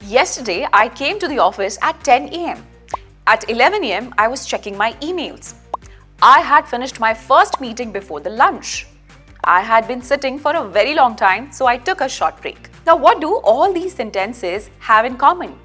Yesterday, I came to the office at 10 a.m. At 11 a.m., I was checking my emails. I had finished my first meeting before the lunch. I had been sitting for a very long time, so I took a short break. Now, what do all these sentences have in common?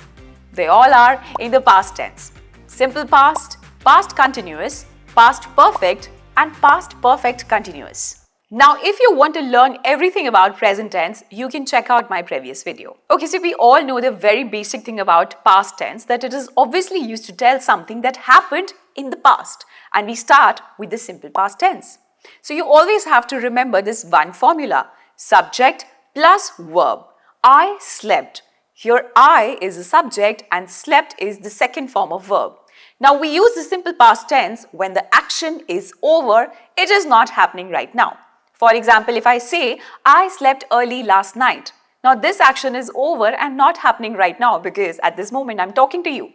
They all are in the past tense. Simple past, past continuous, past perfect, and past perfect continuous. Now, if you want to learn everything about present tense, you can check out my previous video. Okay, so we all know the very basic thing about past tense, that it is obviously used to tell something that happened in the past. And we start with the simple past tense. So you always have to remember this one formula, subject plus verb. I slept. Here I is the subject and slept is the second form of verb. Now we use the simple past tense when the action is over, it is not happening right now. For example, if I say, I slept early last night. Now this action is over and not happening right now because at this moment I'm talking to you.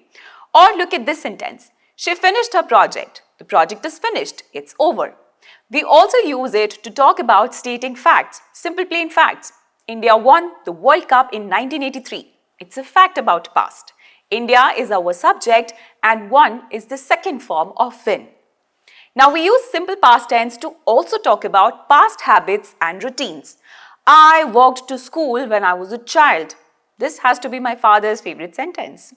Or look at this sentence. She finished her project. The project is finished. It's over. We also use it to talk about stating facts, simple plain facts. India won the World Cup in 1983. It's a fact about past. India is our subject and won is the second form of win. Now we use simple past tense to also talk about past habits and routines. I walked to school when I was a child. This has to be my father's favorite sentence.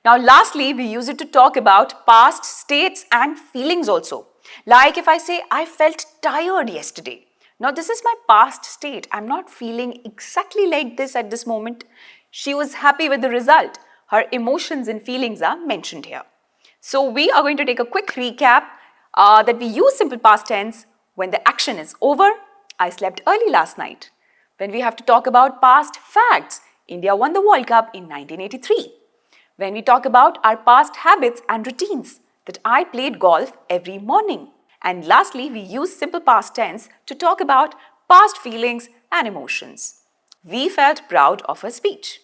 Now lastly, we use it to talk about past states and feelings also. Like if I say, I felt tired yesterday. Now this is my past state. I'm not feeling exactly like this at this moment. She was happy with the result. Her emotions and feelings are mentioned here. So we are going to take a quick recap that we use simple past tense when the action is over. I slept early last night. When we have to talk about past facts, India won the World Cup in 1983. When we talk about our past habits and routines, that I played golf every morning. And lastly, we use simple past tense to talk about past feelings and emotions. We felt proud of her speech.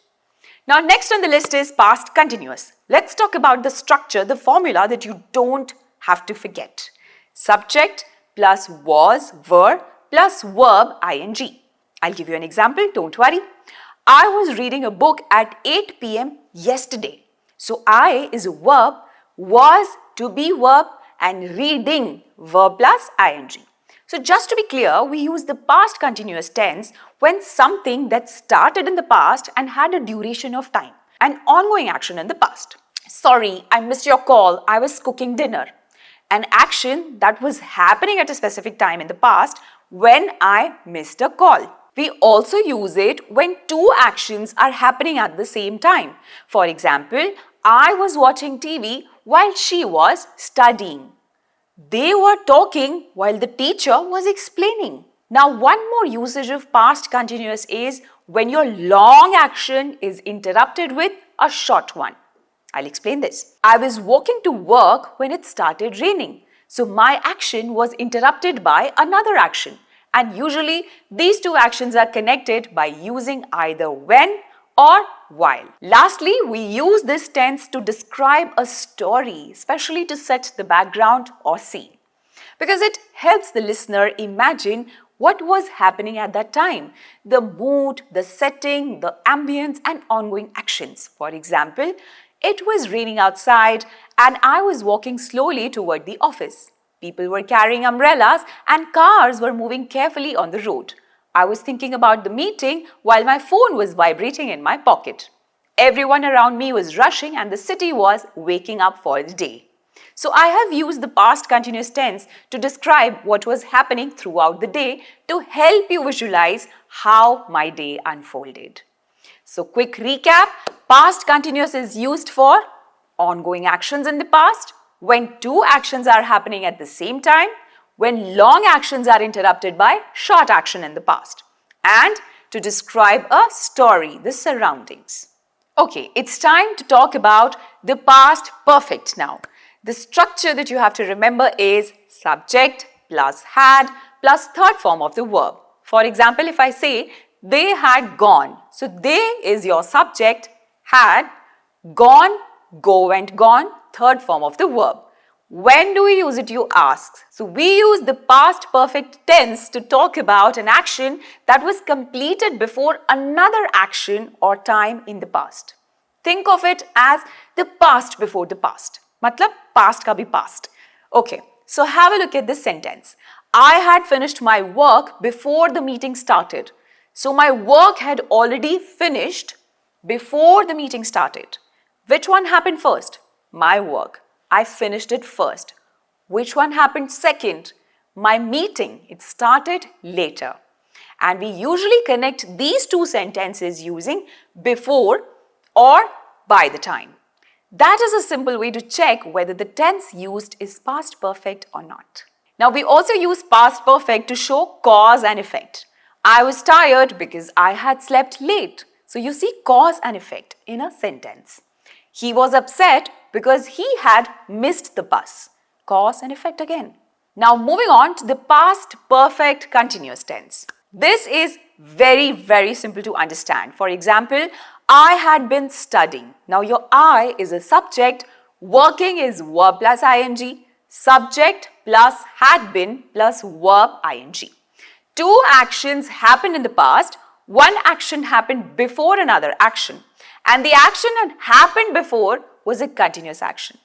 Now next on the list is past continuous. Let's talk about the structure, the formula that you don't have to forget. Subject plus was, were plus verb ing. I'll give you an example, don't worry. I was reading a book at 8 p.m. yesterday. So I is a verb, was to be verb and reading verb plus ing. So just to be clear, we use the past continuous tense when something that started in the past and had a duration of time, an ongoing action in the past. Sorry, I missed your call. I was cooking dinner. An action that was happening at a specific time in the past when I missed a call. We also use it when two actions are happening at the same time. For example, I was watching TV while she was studying. They were talking while the teacher was explaining. Now, one more usage of past continuous is when your long action is interrupted with a short one. I'll explain this. I was walking to work when it started raining. So my action was interrupted by another action. And usually these two actions are connected by using either when or while. Lastly, we use this tense to describe a story, especially to set the background or scene. Because it helps the listener imagine what was happening at that time, the mood, the setting, the ambience and ongoing actions. For example, it was raining outside and I was walking slowly toward the office. People were carrying umbrellas and cars were moving carefully on the road. I was thinking about the meeting while my phone was vibrating in my pocket. Everyone around me was rushing and the city was waking up for the day. So I have used the past continuous tense to describe what was happening throughout the day to help you visualize how my day unfolded. So quick recap, past continuous is used for ongoing actions in the past, when two actions are happening at the same time, when long actions are interrupted by short action in the past, and to describe a story, the surroundings. Okay, it's time to talk about the past perfect now. The structure that you have to remember is subject plus had plus third form of the verb. For example, if I say, they had gone. So they is your subject, had, gone, go and gone, third form of the verb. When do we use it, you ask? So we use the past perfect tense to talk about an action that was completed before another action or time in the past. Think of it as the past before the past. Matlab past ka bhi past. Okay, so have a look at this sentence. I had finished my work before the meeting started. So my work had already finished before the meeting started. Which one happened first? My work. I finished it first. Which one happened second? My meeting. It started later. And we usually connect these two sentences using before or by the time. That is a simple way to check whether the tense used is past perfect or not. Now we also use past perfect to show cause and effect. I was tired because I had slept late. So you see cause and effect in a sentence. He was upset because he had missed the bus. Cause and effect again. Now moving on to the past perfect continuous tense. This is very simple to understand. For example, I had been studying. Now your I is a subject, working is verb plus ing, subject plus had been plus verb ing. Two actions happened in the past, one action happened before another action, and the action that happened before was a continuous action.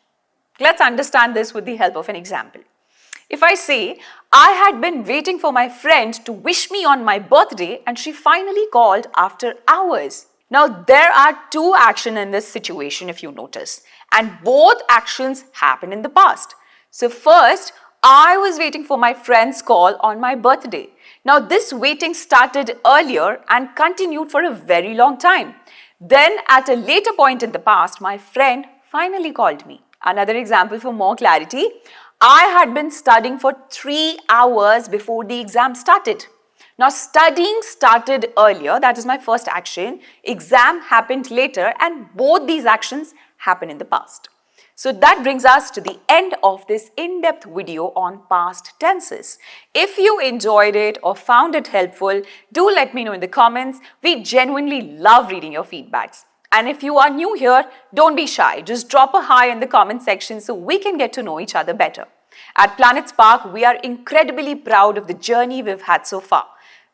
Let's understand this with the help of an example. If I say, I had been waiting for my friend to wish me on my birthday and she finally called after hours. Now there are two actions in this situation if you notice, and both actions happened in the past. So first, I was waiting for my friend's call on my birthday. Now this waiting started earlier and continued for a very long time. Then at a later point in the past, my friend finally called me. Another example for more clarity. I had been studying for 3 hours before the exam started. Now studying started earlier, that is my first action. Exam happened later and both these actions happened in the past. So that brings us to the end of this in-depth video on past tenses. If you enjoyed it or found it helpful, do let me know in the comments. We genuinely love reading your feedbacks. And if you are new here, don't be shy. Just drop a hi in the comment section so we can get to know each other better. At Planet Spark, we are incredibly proud of the journey we've had so far.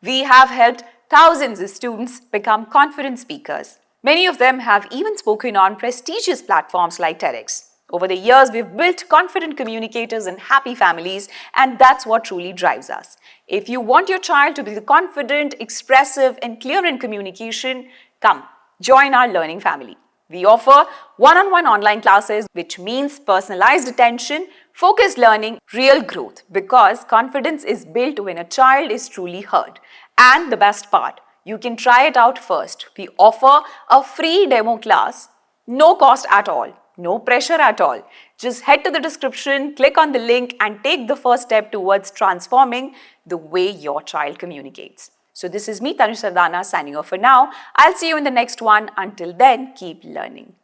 We have helped thousands of students become confident speakers. Many of them have even spoken on prestigious platforms like TEDx. Over the years, we've built confident communicators and happy families, and that's what truly drives us. If you want your child to be confident, expressive, and clear in communication, come. Join our learning family. We offer one-on-one online classes, which means personalized attention, focused learning, real growth, because confidence is built when a child is truly heard. And the best part, you can try it out first. We offer a free demo class, no cost at all, no pressure at all. Just head to the description, click on the link, and take the first step towards transforming the way your child communicates. So this is me, Tanu Sardana, signing off for now. I'll see you in the next one. Until then, keep learning.